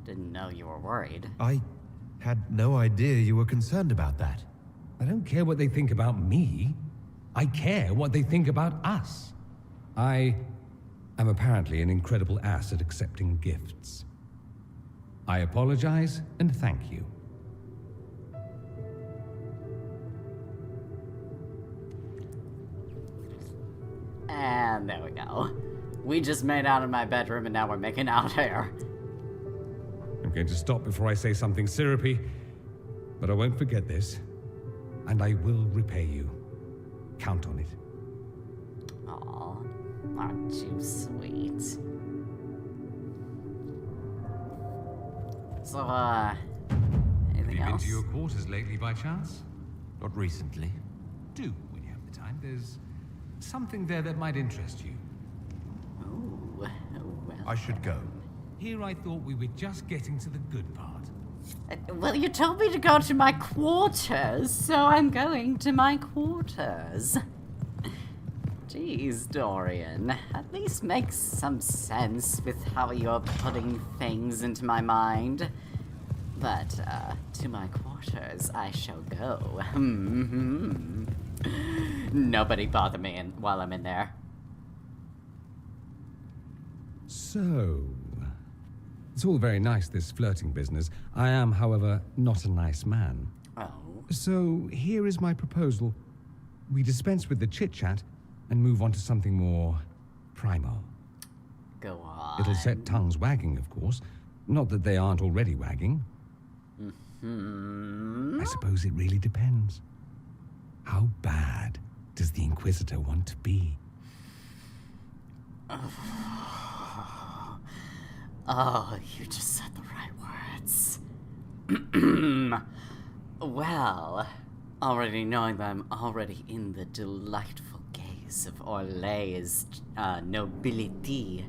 [SPEAKER 1] Didn't know you were worried.
[SPEAKER 5] I had no idea you were concerned about that.
[SPEAKER 10] I don't care what they think about me. I care what they think about us. I am apparently an incredible ass at accepting gifts. I apologize and thank you.
[SPEAKER 1] And there we go. We just made out in my bedroom and now we're making out here.
[SPEAKER 10] I'm going to stop before I say something syrupy, but I won't forget this, and I will repay you. Count on it.
[SPEAKER 1] Aw, aren't you sweet? So, anything
[SPEAKER 9] Have you been
[SPEAKER 1] else?
[SPEAKER 9] to your quarters lately by chance?
[SPEAKER 5] Not recently.
[SPEAKER 9] Do, when you have the time. There's something there that might interest you.
[SPEAKER 1] Ooh, well.
[SPEAKER 5] I should go.
[SPEAKER 9] Here I thought we were just getting to the good part.
[SPEAKER 1] Well, you told me to go to my quarters, so I'm going to my quarters. Jeez, Dorian. At least make some sense with how you're putting things into my mind. But, to my quarters I shall go. Nobody bother me while I'm in there.
[SPEAKER 10] So, It's all very nice, this flirting business. I am, however, not a nice man.
[SPEAKER 1] Oh.
[SPEAKER 10] So here is my proposal. We dispense with the chit-chat and move on to something more primal.
[SPEAKER 1] Go on.
[SPEAKER 10] It'll set tongues wagging, of course. Not that they aren't already wagging. I suppose it really depends. How bad does the Inquisitor want to be?
[SPEAKER 1] Oh, you just said the right words. Well, already knowing that I'm already in the delightful gaze of Orlay's nobility,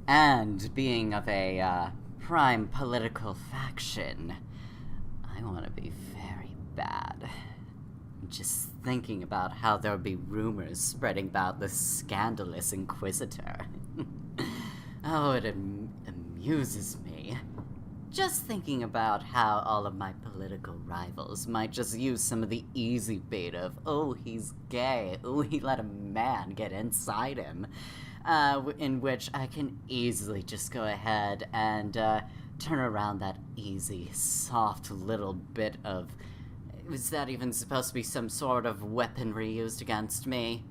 [SPEAKER 1] and being of a prime political faction, I want to be very bad. Just thinking about how there'll be rumors spreading about this scandalous Inquisitor. Oh, it amuses me. Just thinking about how all of my political rivals might just use some of the easy bait of, oh, he's gay, oh, he let a man get inside him, in which I can easily just go ahead and turn around that easy, soft little bit of... Was that even supposed to be some sort of weaponry used against me?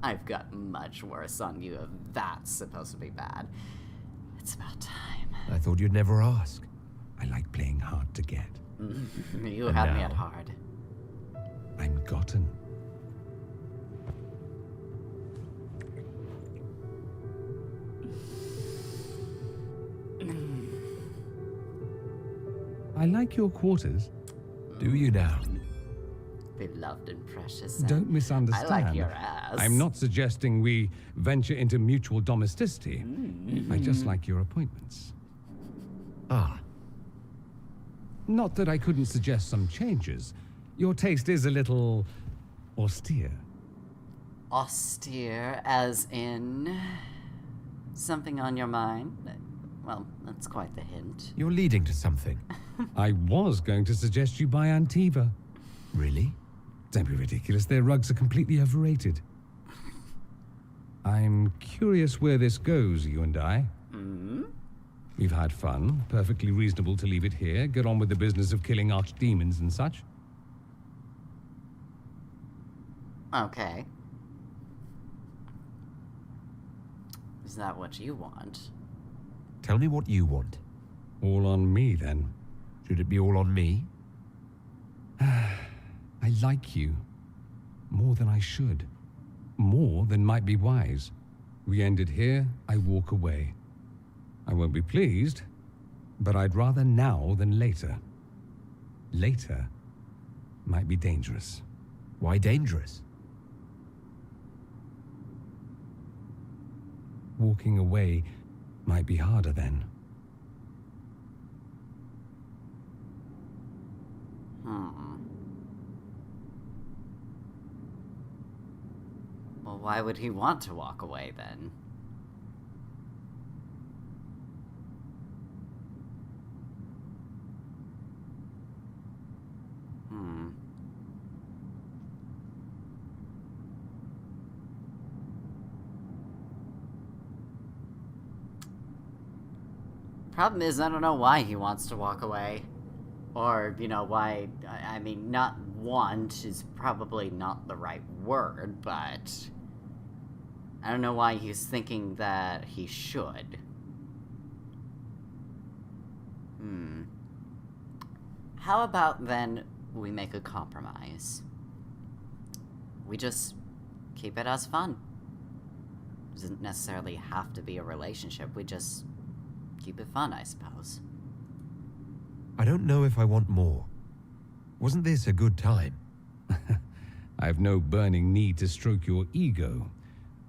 [SPEAKER 1] I've got much worse on you if that's supposed to be bad. It's about time.
[SPEAKER 5] I thought you'd never ask.
[SPEAKER 10] I like playing hard to get.
[SPEAKER 1] You
[SPEAKER 5] And
[SPEAKER 1] have me
[SPEAKER 5] now?
[SPEAKER 1] at hard.
[SPEAKER 10] I'm gotten. I like your quarters.
[SPEAKER 5] Do you now?
[SPEAKER 1] Beloved and precious.
[SPEAKER 10] Don't misunderstand.
[SPEAKER 1] I like your ass.
[SPEAKER 10] I'm not suggesting we venture into mutual domesticity. I just like your appointments.
[SPEAKER 5] Ah,
[SPEAKER 10] Not that I couldn't suggest some changes. Your taste is a little austere.
[SPEAKER 1] Austere, as in something on your mind? Well, that's quite the hint.
[SPEAKER 5] you're leading to something.
[SPEAKER 10] I was going to suggest you buy Antiva.
[SPEAKER 5] Really?
[SPEAKER 10] Don't be ridiculous. Their rugs are completely overrated. I'm curious where this goes, you and I. We've had fun. Perfectly reasonable to leave it here. Get on with the business of killing archdemons and such.
[SPEAKER 1] Okay. Is that what you want?
[SPEAKER 5] Tell me what you want.
[SPEAKER 10] All on me, then.
[SPEAKER 5] Should it be all on me?
[SPEAKER 10] I like you. More than I should. More than might be wise. We end it here, I walk away. I won't be pleased, but I'd rather now than later. Later might be dangerous.
[SPEAKER 5] Why dangerous?
[SPEAKER 10] Walking away might be harder then.
[SPEAKER 1] Well, why would he want to walk away then? Problem is, I don't know why he wants to walk away. Or, you know, why... I mean, not want is probably not the right word, but... I don't know why he's thinking that he should. How about, then, we make a compromise? We just keep it as fun. Doesn't necessarily have to be a relationship, we just... keep it fun, I suppose.
[SPEAKER 5] I don't know if I want more. Wasn't this a good time?
[SPEAKER 10] I've no burning need to stroke your ego.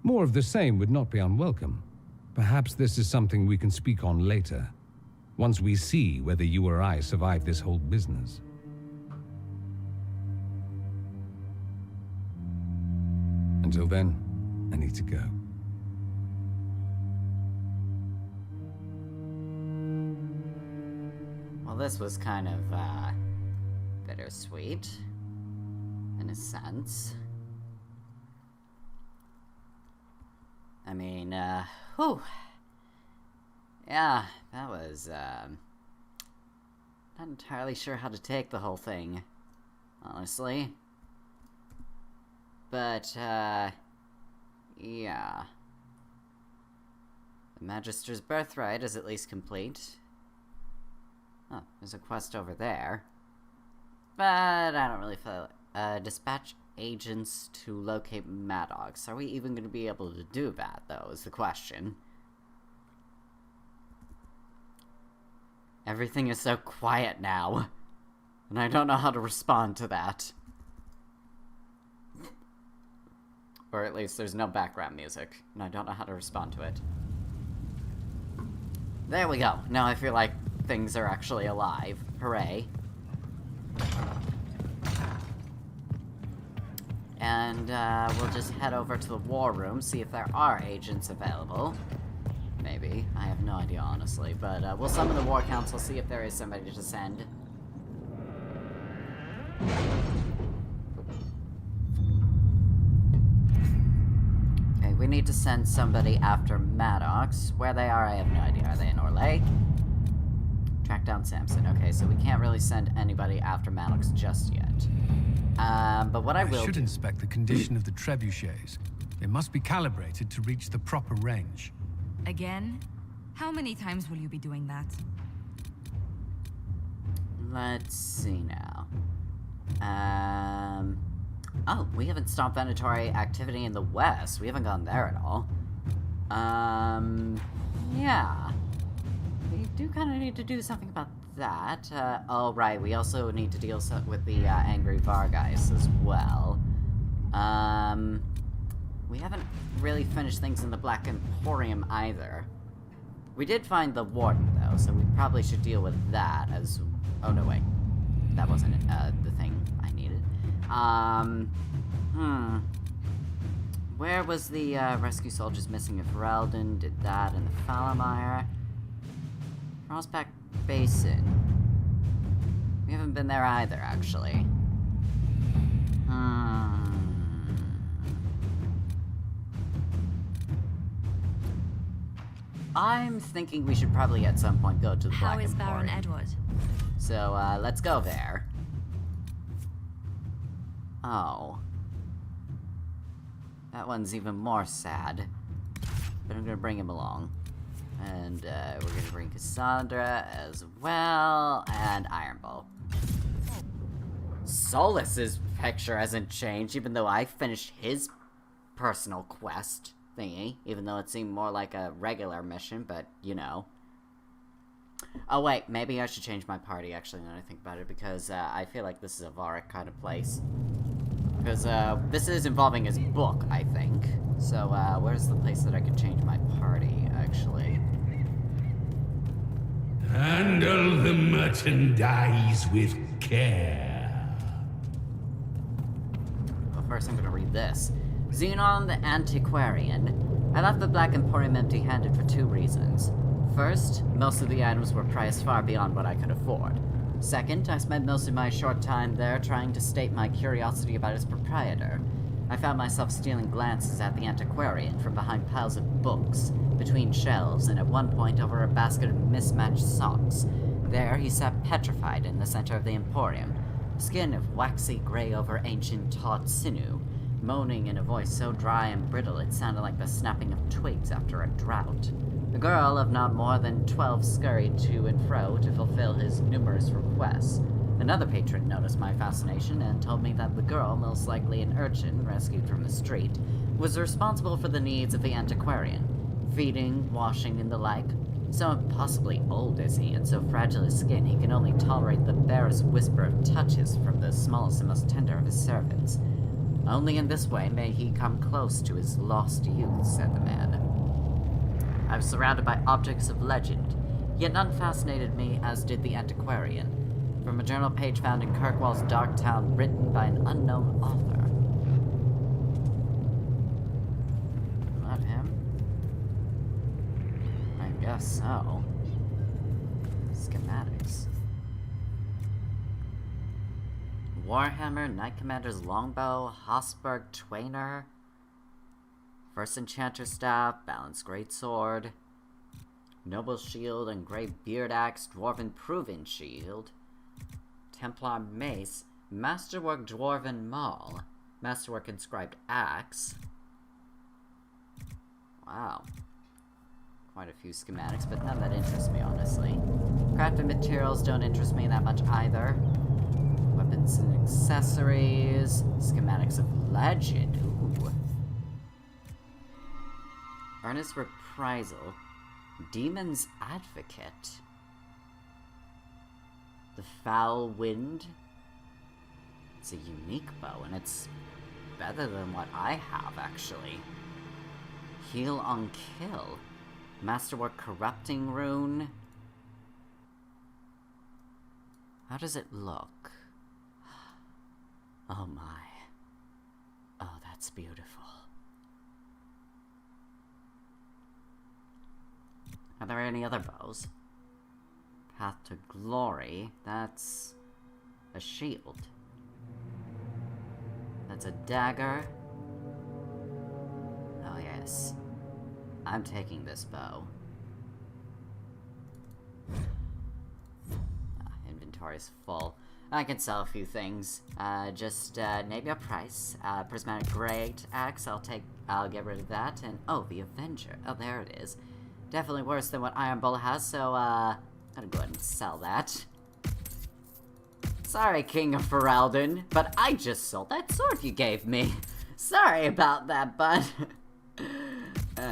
[SPEAKER 10] More of the same would not be unwelcome. Perhaps this is something we can speak on later, once we see whether you or I survive this whole business. Until then, I need to go.
[SPEAKER 1] Well, this was kind of, bittersweet, in a sense. I mean, whew. Yeah, that was, not entirely sure how to take the whole thing, honestly. But, yeah. The Magister's birthright is at least complete. Oh, there's a quest over there. But I don't really feel... dispatch agents to locate Maddox. Are we even going to be able to do that, though, is the question. Everything is so quiet now, and I don't know how to respond to that. Or at least there's no background music, and I don't know how to respond to it. There we go. Now I feel like things are actually alive. Hooray. And we'll just head over to the war room, see if there are agents available. Maybe. I have no idea, honestly. But we'll summon the War Council, see if there is somebody to send. Okay, we need to send somebody after Maddox. Where they are, I have no idea. Are they in Orlais? Track down Samson. Okay, so we can't really send anybody after Maddox just yet. But what I will...
[SPEAKER 2] I should inspect the condition of the trebuchets. They must be calibrated to reach the proper range.
[SPEAKER 6] Again? How many times will you be doing that?
[SPEAKER 1] Let's see now. Oh, we haven't stopped Venatory activity in the west. We haven't gone there at all. Yeah. We do kind of need to do something about that. Oh, right, we also need to deal with the angry Vargeis as well. We haven't really finished things in the Black Emporium either. We did find the Warden, though, so we probably should deal with that as... Oh, no, wait. That wasn't the thing I needed. Where was the rescue soldiers missing if Ferelden did that in the Falamire? Frostback Basin. We haven't been there either, actually. I'm thinking we should probably at some point go to the Black Emporium.
[SPEAKER 8] How is Baron Edward?
[SPEAKER 1] So, let's go there. Oh. That one's even more sad. But I'm gonna bring him along. And, we're gonna bring Cassandra as well, and Iron Bowl. Solus's picture hasn't changed, even though I finished his personal quest thingy, even though it seemed more like a regular mission, but, you know. Oh, wait, maybe I should change my party, actually, now that I think about it, because, I feel like this is a Varric kind of place. Because, this is involving his book, I think. So, where's the place that I could change my party, actually?
[SPEAKER 10] Handle the merchandise with care.
[SPEAKER 1] Well, first I'm gonna read this. Xenon the Antiquarian. I left the Black Emporium empty-handed for 2 reasons. First, most of the items were priced far beyond what I could afford. Second, I spent most of my short time there trying to state my curiosity about its proprietor. I found myself stealing glances at the antiquarian from behind piles of books, between shelves, and at one point over a basket of mismatched socks. There he sat petrified in the center of the emporium, skin of waxy gray over ancient taut sinew, moaning in a voice so dry and brittle it sounded like the snapping of twigs after a drought. A girl of not more than 12 scurried to and fro to fulfill his numerous requests. Another patron noticed my fascination and told me that the girl, most likely an urchin rescued from the street, was responsible for the needs of the antiquarian. Feeding, washing, and the like. So impossibly old is he, and so fragile his skin, he can only tolerate the barest whisper of touches from the smallest and most tender of his servants. Only in this way may he come close to his lost youth, said the man. I was surrounded by objects of legend, yet none fascinated me as did the antiquarian. From a journal page found in Kirkwall's Dark Town, written by an unknown author. Not him? I guess so. Schematics. Warhammer, Knight Commander's Longbow, Hosberg Twainer, First Enchanter's Staff, Balanced Greatsword, Noble shield, engraved beard axe, dwarven proven shield, Templar mace, masterwork dwarven maul, masterwork inscribed axe. Wow. Quite a few schematics, but none that interest me, honestly. Crafting materials don't interest me that much either. Weapons and accessories, schematics of legend. Ooh. Earnest reprisal, demon's advocate. The foul wind. It's a unique bow, and it's better than what I have, actually. Heal on kill. Masterwork corrupting rune. How does it look? Oh my. Oh, that's beautiful. Are there any other bows? Path to Glory. That's a shield. That's a dagger. Oh yes. I'm taking this bow. Inventory's full. I can sell a few things. Just name your price. Prismatic Great Axe, I'll get rid of that. And oh, the Avenger. Oh, there it is. Definitely worse than what Iron Bull has, so I'll go ahead and sell that. Sorry, King of Ferelden, but I just sold that sword you gave me. Sorry about that, bud.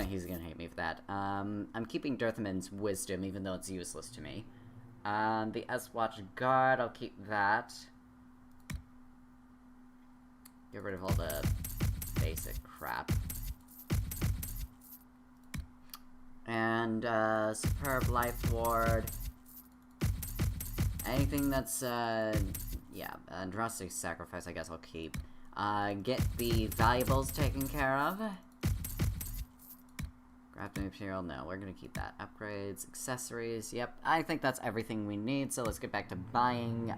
[SPEAKER 1] He's gonna hate me for that. I'm keeping Dirthaman's Wisdom, even though it's useless to me. The S-Watch Guard, I'll keep that. Get rid of all the basic crap. And, Superb Life Ward. Anything that's, yeah, Drastic Sacrifice I guess I'll keep. Get the valuables taken care of. Crafting material, no, we're gonna keep that. Upgrades, accessories, yep. I think that's everything we need, so let's get back to buying,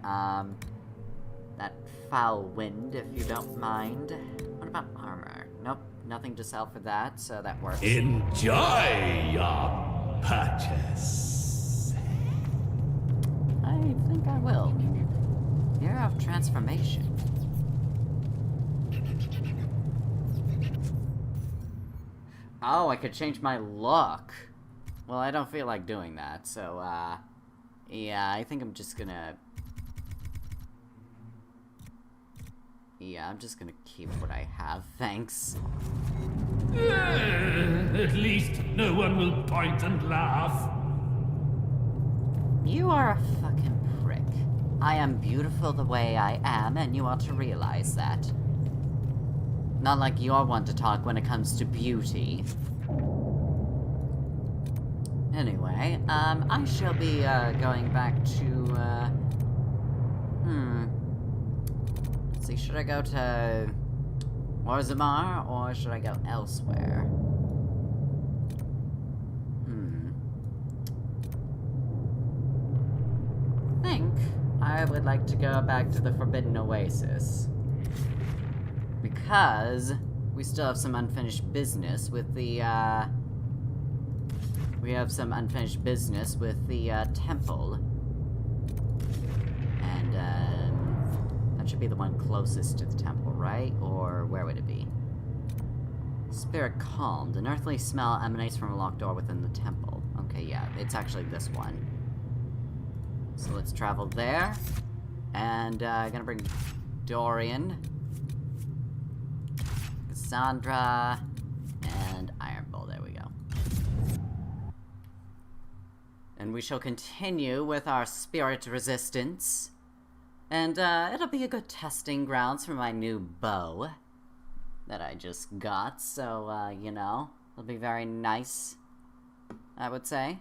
[SPEAKER 1] that foul wind, if you don't mind. What about armor? Nope, nothing to sell for that, so that works.
[SPEAKER 11] Enjoy your purchase.
[SPEAKER 1] I think I will. Year of Transformation. Oh, I could change my look. Well, I don't feel like doing that, so, yeah, I think I'm just gonna... Yeah, I'm just gonna keep what I have, thanks.
[SPEAKER 11] At least no one will point and laugh.
[SPEAKER 1] You are a fucking prick. I am beautiful the way I am, and you ought to realize that. Not like you're one to talk when it comes to beauty. Anyway, I shall be, going back to, Let's see, should I go to Orzammar, or should I go elsewhere? I think I would like to go back to the Forbidden Oasis. Because we still have some unfinished business with the, temple. And, that should be the one closest to the temple, right? Or where would it be? Spirit calmed. An earthly smell emanates from a locked door within the temple. Okay, yeah, it's actually this one. So let's travel there. And, gonna bring Dorian, Cassandra, and Iron Bull. There we go. And we shall continue with our spirit resistance. And, it'll be a good testing grounds for my new bow that I just got. So, you know, it'll be very nice, I would say.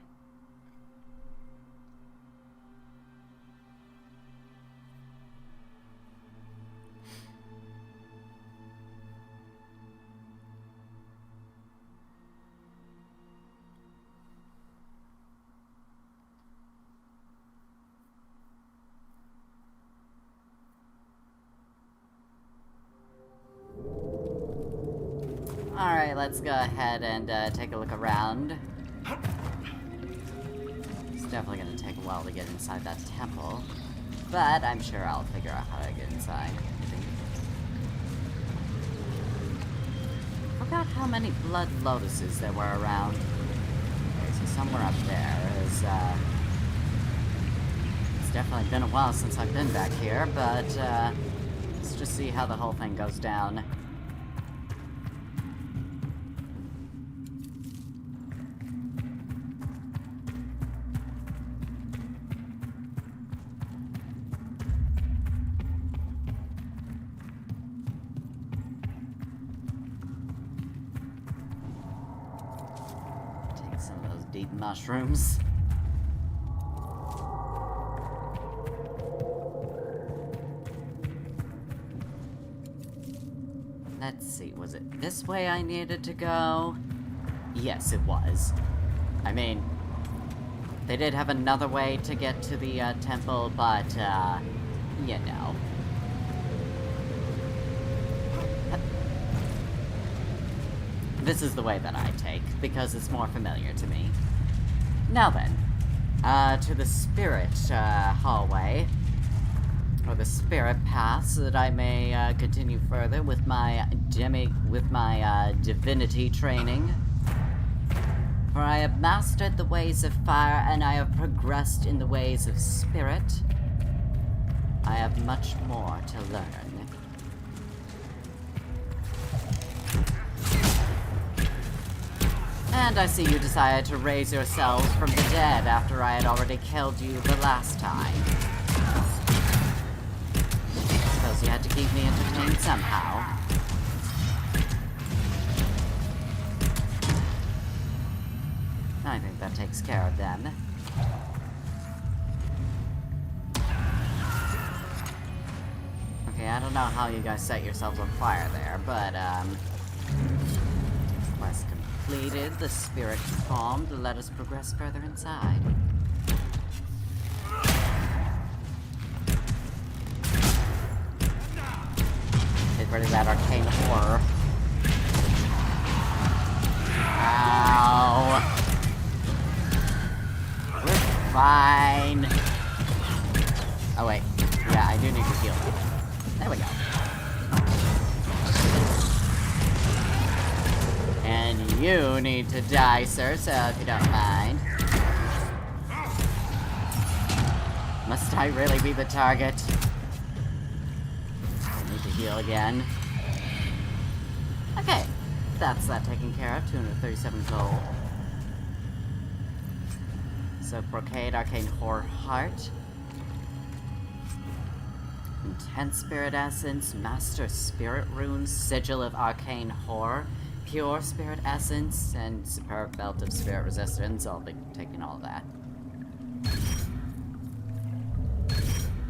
[SPEAKER 1] Alright, let's go ahead and take a look around. definitely gonna take a while to get inside that temple. But I'm sure I'll figure out how to get inside. Forgot how many blood lotuses there were around. Okay, so somewhere up there is, it's definitely been a while since I've been back here, but, let's just see how the whole thing goes down. Some of those deep mushrooms. Let's see, was it this way I needed to go? Yes, it was. I mean, they did have another way to get to the temple, but, you know. This is the way that I take, because it's more familiar to me. Now then, to the spirit hallway, or the spirit path, so that I may continue further with my divinity training. For I have mastered the ways of fire, and I have progressed in the ways of spirit. I have much more to learn. And I see you decided to raise yourselves from the dead after I had already killed you the last time. Suppose you had to keep me entertained somehow. I think that takes care of them. Okay, I don't know how you guys set yourselves on fire there, but, quest completed, the spirit calmed, let us progress further inside. Get rid of that arcane horror. Ow! We're fine. Oh wait, yeah, I do need to heal. There we go. And you need to die, sir, so if you don't mind. Must I really be the target? I need to heal again. Okay, that's that taken care of. 237 gold. So, Brocade, Arcane Horror Heart. Intense Spirit Essence, Master Spirit Runes, Sigil of Arcane Horror, Pure Spirit Essence, and Superb Belt of Spirit Resistance. I'll be taking all of that.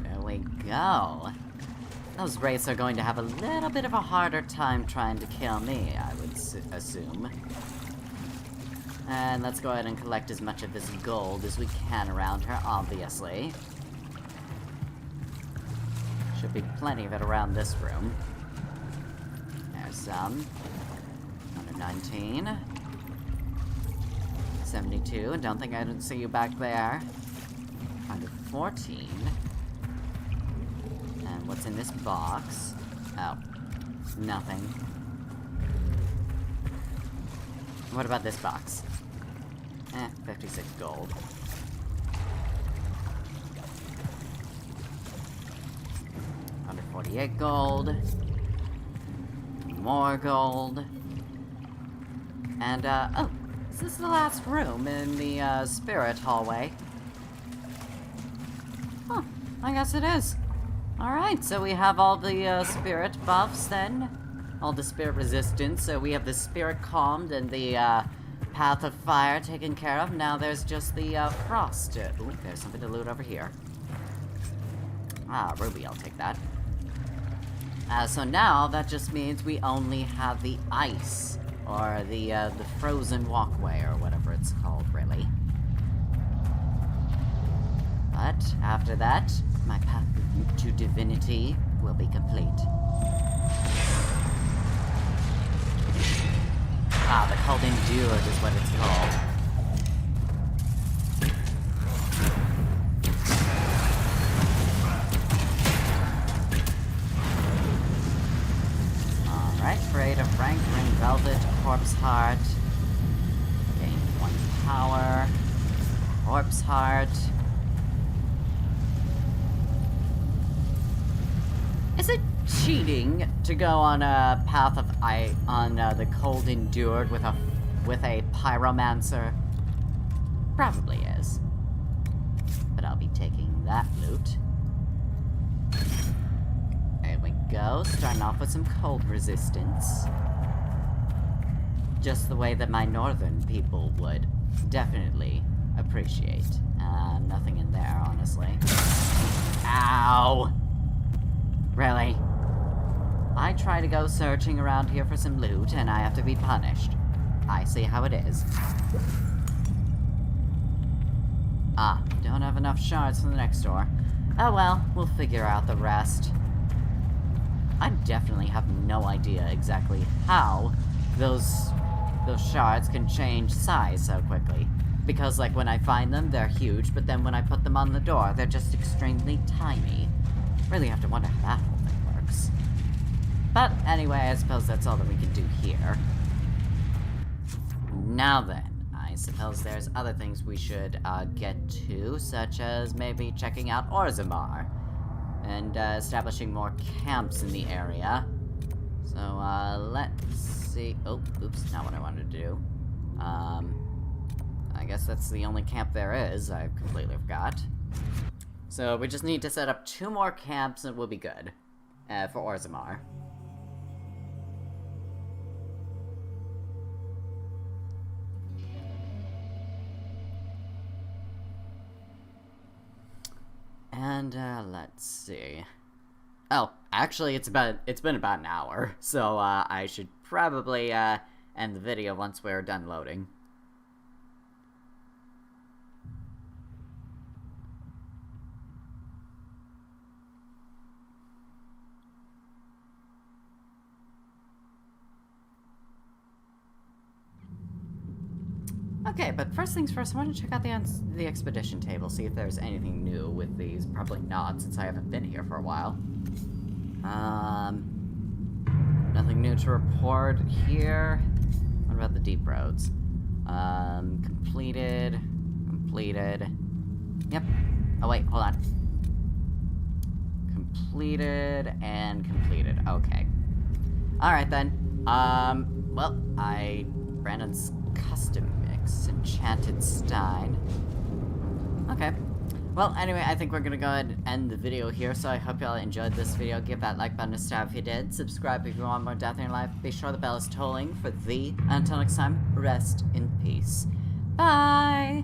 [SPEAKER 1] There we go. Those wraiths are going to have a little bit of a harder time trying to kill me, I would assume. And let's go ahead and collect as much of this gold as we can around her, obviously. Should be plenty of it around this room. There's some. 119. 72. Don't think I didn't see you back there. 114. And what's in this box? Oh. Nothing. What about this box? 56 gold. Under 48 gold. More gold. And, oh, is this the last room in the, spirit hallway? Huh, I guess it is. Alright, so we have all the, spirit buffs then. All the spirit resistance, so we have the spirit calmed and the, path of fire taken care of. Now there's just the, frost. Ooh, there's something to loot over here. Ah, ruby, I'll take that. So now, that just means we only have the ice. Or the frozen walkway, or whatever it's called, really. But, after that, my path to divinity will be complete. Ah, the Called Endured is what it's called. strength, ring velvet, corpse heart. Gain 1 power. Corpse heart. Is it cheating to go on a path of the cold endured with a pyromancer? Probably is. But I'll be taking that loot. There we go, starting off with some cold resistance. Just the way that my northern people would definitely appreciate. Nothing in there, honestly. Ow! Really? I try to go searching around here for some loot, and I have to be punished. I see how it is. Don't have enough shards for the next door. Oh well, we'll figure out the rest. I definitely have no idea exactly how those shards can change size so quickly. Because, like, when I find them, they're huge, but then when I put them on the door, they're just extremely tiny. Really have to wonder how that whole thing works. But anyway, I suppose that's all that we can do here. Now then, I suppose there's other things we should get to, such as maybe checking out Orzammar and establishing more camps in the area. So let's see. Oh, oops, not what I wanted to do. I guess that's the only camp there is. I completely forgot. So we just need to set up 2 more camps and we'll be good for Orzammar. And let's see. Oh, actually, it's been about an hour, so I should probably end the video once we're done loading. Okay, but first things first, I want to check out the expedition table, see if there's anything new with these. Probably not, since I haven't been here for a while. Nothing new to report here. What about the deep roads? Completed. Yep. Oh wait, hold on. Completed and completed. Okay. Alright then. Well, Brandon's custom mix, Enchanted Stein. Okay. Well, anyway, I think we're gonna go ahead and end the video here, so I hope y'all enjoyed this video. Give that like button a stab if you did. Subscribe if you want more death in your life. Be sure the bell is tolling for thee. Until next time, rest in peace. Bye!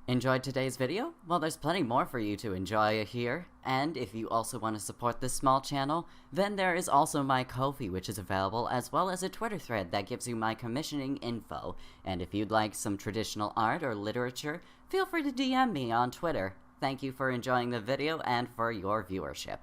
[SPEAKER 1] Enjoyed today's video? Well, there's plenty more for you to enjoy here. And if you also want to support this small channel, then there is also my Ko-fi, which is available, as well as a Twitter thread that gives you my commissioning info. And if you'd like some traditional art or literature, feel free to DM me on Twitter. Thank you for enjoying the video and for your viewership.